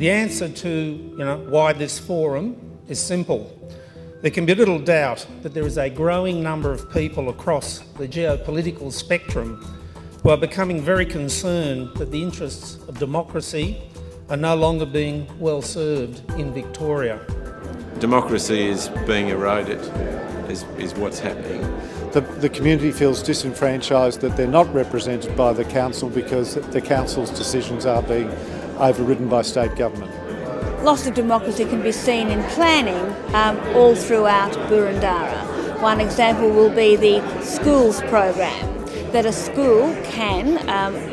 The answer to why this forum is simple. There can be little doubt that there is a growing number of people across the geopolitical spectrum who are becoming very concerned that the interests of democracy are no longer being well served in Victoria. Democracy is being eroded, is what's happening. The community feels disenfranchised, that they're not represented by the council because the council's decisions are being overridden by state government. Loss of democracy can be seen in planning all throughout Boroondara. One example will be the schools program, that a school can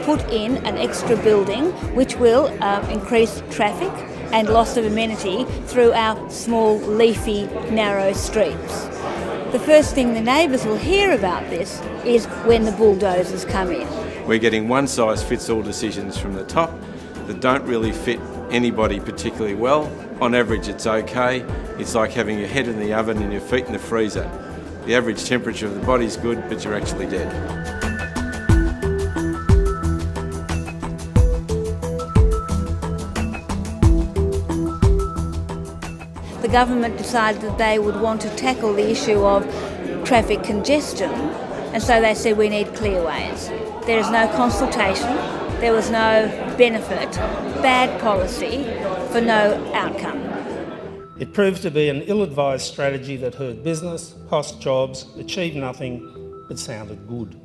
put in an extra building which will increase traffic and loss of amenity through our small, leafy, narrow streets. The first thing the neighbours will hear about this is when the bulldozers come in. We're getting one-size-fits-all decisions from the top that don't really fit anybody particularly well. On average, it's okay. It's like having your head in the oven and your feet in the freezer. The average temperature of the body's good, but you're actually dead. The government decided that they would want to tackle the issue of traffic congestion, and so they said we need clearways. There is no consultation, there was no benefit, bad policy for no outcome. It proved to be an ill-advised strategy that hurt business, cost jobs, achieved nothing, but sounded good.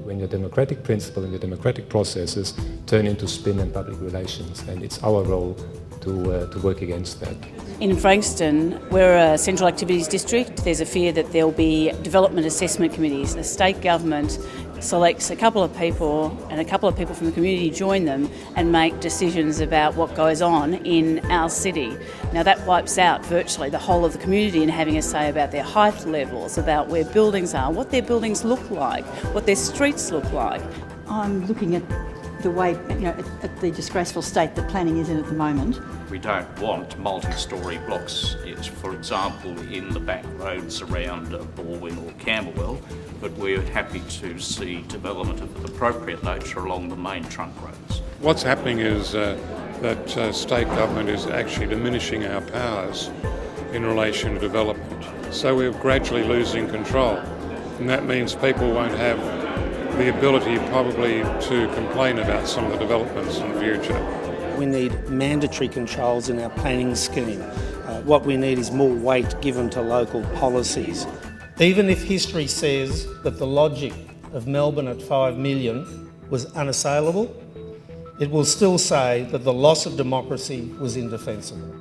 When your democratic principle and your democratic processes turn into spin and public relations, and it's our role to work against that. In Frankston, we're a central activities district. There's a fear that there'll be development assessment committees. The state government selects a couple of people and a couple of people from the community join them and make decisions about what goes on in our city. Now that wipes out virtually the whole of the community in having a say about their height levels, about where buildings are, what their buildings look like, what their streets look like. I'm looking at the way, at the disgraceful state that planning is in at the moment. We don't want multi-storey blocks, for example, in the back roads around Balwyn or Camberwell, but we're happy to see development of appropriate nature along the main trunk roads. What's happening is that state government is actually diminishing our powers in relation to development. So we're gradually losing control, and that means people won't have the ability probably to complain about some of the developments in the future. We need mandatory controls in our planning scheme. What we need is more weight given to local policies. Even if history says that the logic of Melbourne at 5 million was unassailable, it will still say that the loss of democracy was indefensible.